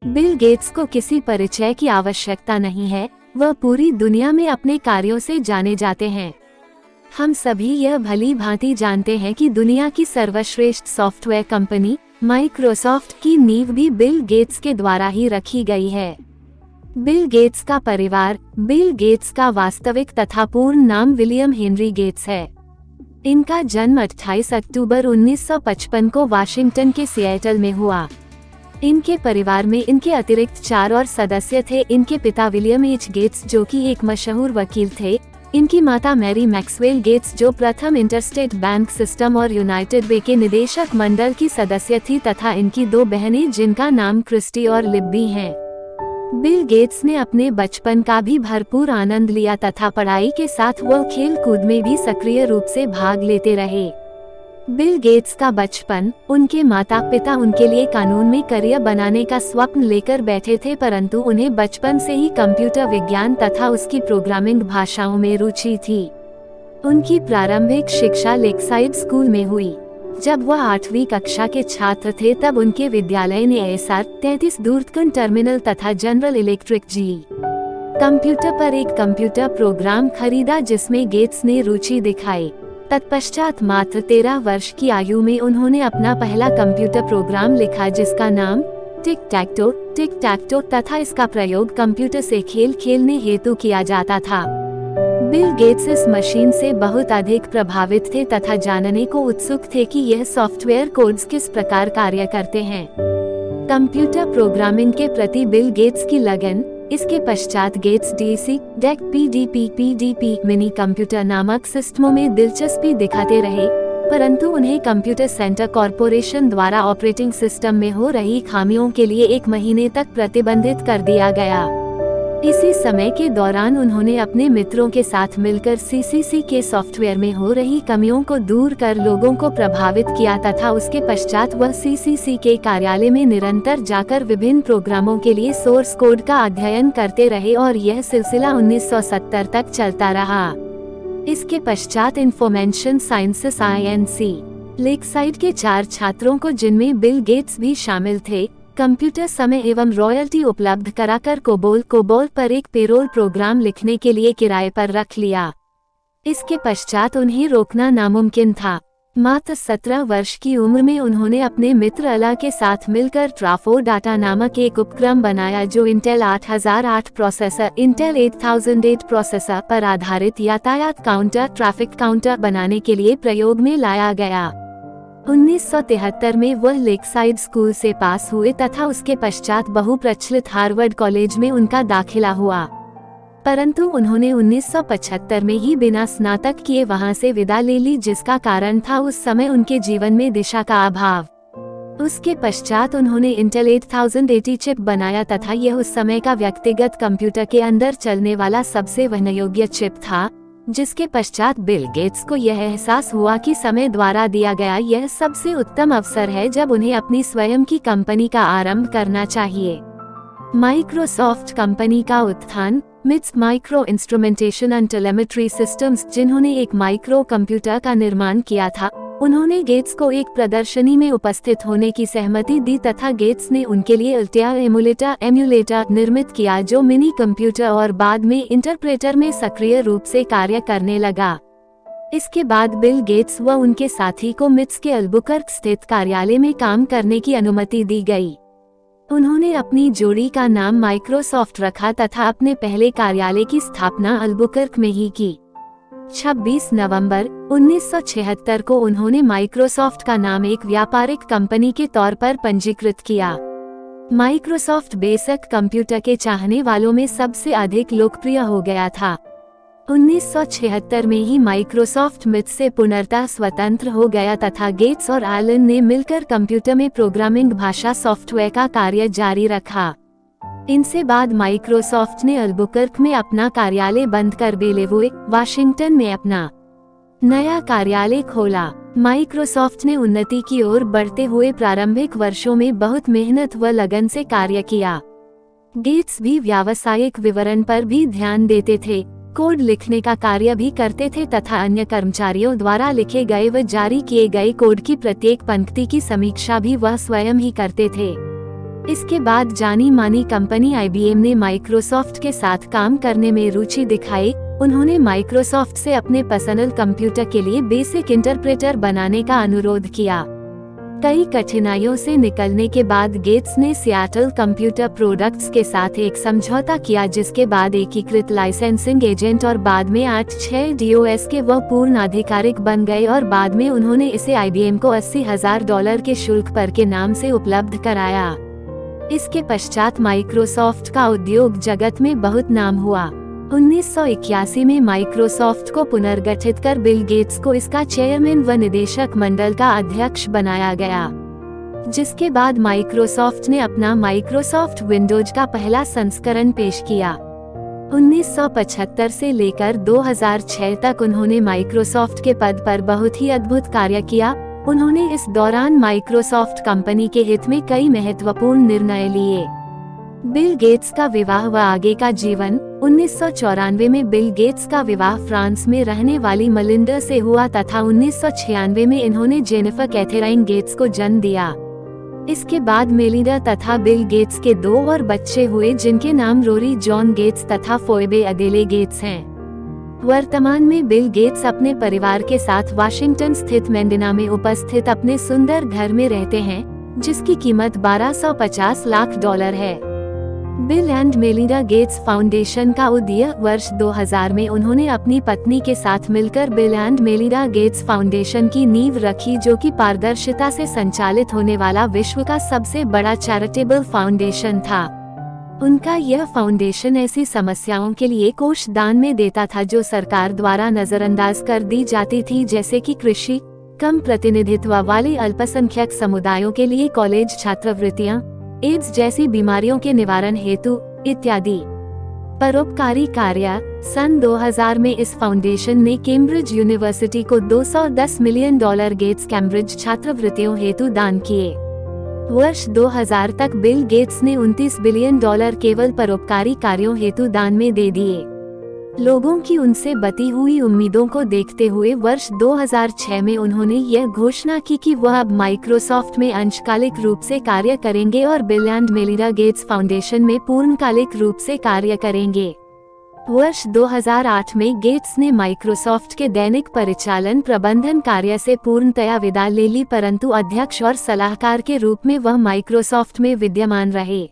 Bill Gates को किसी परिचय की आवश्यकता नहीं है, वह पूरी दुनिया में अपने कार्यों से जाने जाते हैं। हम सभी यह भली भांति जानते हैं कि दुनिया की सर्वश्रेष्ठ सॉफ्टवेयर कंपनी माइक्रोसॉफ्ट की नींव भी बिल गेट्स के द्वारा ही रखी गई है। बिल गेट्स का परिवार, बिल गेट्स का वास्तविक तथा पूर्ण नाम विलियम हेनरी गेट्स है। इनका जन्म 28 अक्टूबर 1955 को वाशिंगटन के सिएटल में हुआ। इनके परिवार में इनके अतिरिक्त 4 और सदस्य थे। इनके पिता विलियम एच गेट्स जो कि एक मशहूर वकील थे, इनकी माता मैरी मैक्सवेल गेट्स जो प्रथम इंटरस्टेट बैंक सिस्टम और यूनाइटेड वे के निदेशक मंडल की सदस्य थी, तथा इनकी 2 बहनें जिनका नाम क्रिस्टी और लिब्बी हैं। बिल गेट्स ने अपने बचपन का भी भरपूर आनंद लिया तथा पढ़ाई के साथ वह खेल कूद में भी सक्रिय रूप से भाग लेते रहे। बिल गेट्स का बचपन, उनके माता पिता उनके लिए कानून में करियर बनाने का स्वप्न लेकर बैठे थे, परंतु उन्हें बचपन से ही कंप्यूटर विज्ञान तथा उसकी प्रोग्रामिंग भाषाओं में रुचि थी। उनकी प्रारंभिक शिक्षा लेकसाइड स्कूल में हुई। जब वह 8वीं कक्षा के छात्र थे तब उनके विद्यालय ने ASR 33 दूरदर्शन टर्मिनल तथा जनरल इलेक्ट्रिक GE कंप्यूटर पर एक कंप्यूटर प्रोग्राम खरीदा जिसमें गेट्स ने रुचि दिखाई। तत्पश्चात मात्र 13 वर्ष की आयु में उन्होंने अपना पहला कंप्यूटर प्रोग्राम लिखा जिसका नाम टिक टैक्टो तथा इसका प्रयोग कंप्यूटर से खेल खेलने हेतु किया जाता था। बिल गेट्स इस मशीन से बहुत अधिक प्रभावित थे तथा जानने को उत्सुक थे कि यह सॉफ्टवेयर कोड्स किस प्रकार कार्य करते हैं। कंप्यूटर प्रोग्रामिंग के प्रति बिल गेट्स की लगन, इसके पश्चात Gates DC, DEC, PDP, mini computer नामक सिस्टमों में दिलचस्पी दिखाते रहे, परंतु उन्हें कंप्यूटर सेंटर कॉरपोरेशन द्वारा ऑपरेटिंग सिस्टम में हो रही खामियों के लिए 1 महीने तक प्रतिबंधित कर दिया गया। इसी समय के दौरान उन्होंने अपने मित्रों के साथ मिलकर CCC के सॉफ्टवेयर में हो रही कमियों को दूर कर लोगों को प्रभावित किया तथा उसके पश्चात वह CCC के कार्यालय में निरंतर जाकर विभिन्न प्रोग्रामों के लिए सोर्स कोड का अध्ययन करते रहे और यह सिलसिला 1970 तक चलता रहा। इसके पश्चात इंफॉर्मेशन साइंसेस INC लेकसाइड के 4 छात्रों को, जिनमें बिल गेट्स भी शामिल थे, कंप्यूटर समय एवं रॉयल्टी उपलब्ध कराकर कोबोल पर एक पेरोल प्रोग्राम लिखने के लिए किराए पर रख लिया। इसके पश्चात उन्हें रोकना नामुमकिन था। मात्र 17 वर्ष की उम्र में उन्होंने अपने मित्र अला के साथ मिलकर ट्राफो डाटा नामक एक उपक्रम बनाया जो इंटेल 8008 प्रोसेसर, इंटेल 8008 प्रोसेसर पर आधारित यातायात काउंटर, ट्रैफिक काउंटर बनाने के लिए प्रयोग में लाया गया। 1973 में वह लेकसाइड स्कूल से पास हुए तथा उसके पश्चात बहुप्रचलित हार्वर्ड कॉलेज में उनका दाखिला हुआ, परंतु उन्होंने 1975 में ही बिना स्नातक किए वहां से विदा ले ली, जिसका कारण था उस समय उनके जीवन में दिशा का अभाव। उसके पश्चात उन्होंने इंटेल 8080 चिप बनाया तथा यह उस समय का व्यक्तिगत कंप्यूटर के अंदर चलने वाला सबसे वहनयोग्य चिप था, जिसके पश्चात बिल गेट्स को यह एहसास हुआ कि समय द्वारा दिया गया यह सबसे उत्तम अवसर है जब उन्हें अपनी स्वयं की कंपनी का आरंभ करना चाहिए। माइक्रोसॉफ्ट कंपनी का उत्थान, MITS micro instrumentation and telemetry systems, जिन्होंने एक माइक्रो कंप्यूटर का निर्माण किया था, उन्होंने गेट्स को एक प्रदर्शनी में उपस्थित होने की सहमति दी तथा गेट्स ने उनके लिए अल्टेयर एमुलेटर निर्मित किया जो मिनी कंप्यूटर और बाद में इंटरप्रेटर में सक्रिय रूप से कार्य करने लगा। इसके बाद बिल गेट्स व उनके साथी को मिट्स के अल्बुकर्क स्थित कार्यालय में काम करने की अनुमति दी गई। उन्होंने अपनी जोड़ी का नाम माइक्रोसॉफ्ट रखा तथा अपने पहले कार्यालय की स्थापना अल्बुकर्क में ही की। 26 नवंबर 1976 को उन्होंने माइक्रोसॉफ्ट का नाम एक व्यापारिक कंपनी के तौर पर पंजीकृत किया। माइक्रोसॉफ्ट बेसिक कंप्यूटर के चाहने वालों में सबसे अधिक लोकप्रिय हो गया था। 1976 में ही माइक्रोसॉफ्ट मिट्स से पूर्णतः स्वतंत्र हो गया तथा गेट्स और एलन ने मिलकर कंप्यूटर में प्रोग्रामिंग भाषा सॉफ्टवेयर का कार्य जारी रखा। इनसे बाद माइक्रोसॉफ्ट ने अल्बुकर्क में अपना कार्यालय बंद कर बेलेवुए, वाशिंगटन में अपना नया कार्यालय खोला। माइक्रोसॉफ्ट ने उन्नति की ओर बढ़ते हुए प्रारंभिक वर्षों में बहुत मेहनत व लगन से कार्य किया। गेट्स भी व्यावसायिक विवरण पर भी ध्यान देते थे, कोड लिखने का कार्य भी करते थे तथा अन्य कर्मचारियों द्वारा लिखे गए व जारी किए गए कोड की प्रत्येक पंक्ति की समीक्षा भी वह स्वयं ही करते थे। इसके बाद जानी मानी कंपनी IBM ने माइक्रोसॉफ्ट के साथ काम करने में रुचि दिखाई। उन्होंने माइक्रोसॉफ्ट से अपने पर्सनल कंप्यूटर के लिए बेसिक इंटरप्रेटर बनाने का अनुरोध किया। कई कठिनाइयों से निकलने के बाद गेट्स ने सिएटल कंप्यूटर प्रोडक्ट्स के साथ एक समझौता किया, जिसके बाद एकीकृत लाइसेंसिंग एजेंट और बाद में 8/6 DOS के वह पूर्ण आधिकारिक बन गए और बाद में उन्होंने इसे IBM को $80,000 के शुल्क पर के नाम से उपलब्ध कराया। इसके पश्चात माइक्रोसॉफ्ट का उद्योग जगत में बहुत नाम हुआ। 1981 में माइक्रोसॉफ्ट को पुनर्गठित कर बिल गेट्स को इसका चेयरमैन व निदेशक मंडल का अध्यक्ष बनाया गया, जिसके बाद माइक्रोसॉफ्ट ने अपना माइक्रोसॉफ्ट विंडोज का पहला संस्करण पेश किया। 1975 से लेकर 2006 तक उन्होंने माइक्रोसॉफ्ट के पद पर बहुत ही अद्भुत कार्य किया। उन्होंने इस दौरान माइक्रोसॉफ्ट कंपनी के हित में कई महत्वपूर्ण निर्णय लिए। बिल गेट्स का विवाह व आगे का जीवन। 1994 में बिल गेट्स का विवाह फ्रांस में रहने वाली मलिंडा से हुआ तथा 1996 में इन्होंने जेनिफर कैथेराइन गेट्स को जन्म दिया। इसके बाद मेलिंडा तथा बिल गेट्स के 2 और बच्चे हुए, जिनके नाम रोरी जॉन गेट्स तथा फोएबे अदेले गेट्स हैं। वर्तमान में बिल गेट्स अपने परिवार के साथ वाशिंगटन स्थित मेंडिना में उपस्थित अपने सुंदर घर में रहते हैं, जिसकी कीमत $1250 लाख है। Bill and Melinda Gates foundation का उदय वर्ष 2000 में उन्होंने अपनी पत्नी के साथ मिलकर bill and Melinda Gates foundation की नींव रखी, जो कि पारदर्शिता से संचालित होने वाला विश्व का सबसे बड़ा चैरिटेबल फाउंडेशन था। उनका यह फाउंडेशन ऐसी समस्याओं के लिए कोष दान में देता था जो सरकार द्वारा नजरअंदाज कर दी जाती थी, जैसे कि कृषि, कम प्रतिनिधित्व वाले अल्पसंख्यक समुदायों के लिए कॉलेज छात्रवृत्तियां, एड्स जैसी बीमारियों के निवारण हेतु इत्यादि परोपकारी कार्य। सन 2000 में इस फाउंडेशन ने कैम्ब्रिज यूनिवर्सिटी को $210 मिलियन गेट्स कैम्ब्रिज छात्रवृत्तियों हेतु दान किए। वर्ष 2000 तक बिल गेट्स ने $29 बिलियन केवल परोपकारी कार्यों हेतु दान में दे दिए। लोगों की उनसे बती हुई उम्मीदों को देखते हुए वर्ष 2006 में उन्होंने यह घोषणा की कि वह अब माइक्रोसॉफ्ट में अंशकालिक रूप से कार्य करेंगे और bill and Melinda Gates foundation में पूर्णकालिक रूप से कार्य करेंगे। वर्ष 2008 में गेट्स ने माइक्रोसॉफ्ट के दैनिक परिचालन प्रबंधन कार्य से पूर्णतया विदा ले ली, परंतु अध्यक्ष और सलाहकार के रूप में वह माइक्रोसॉफ्ट में विद्यमान रहे।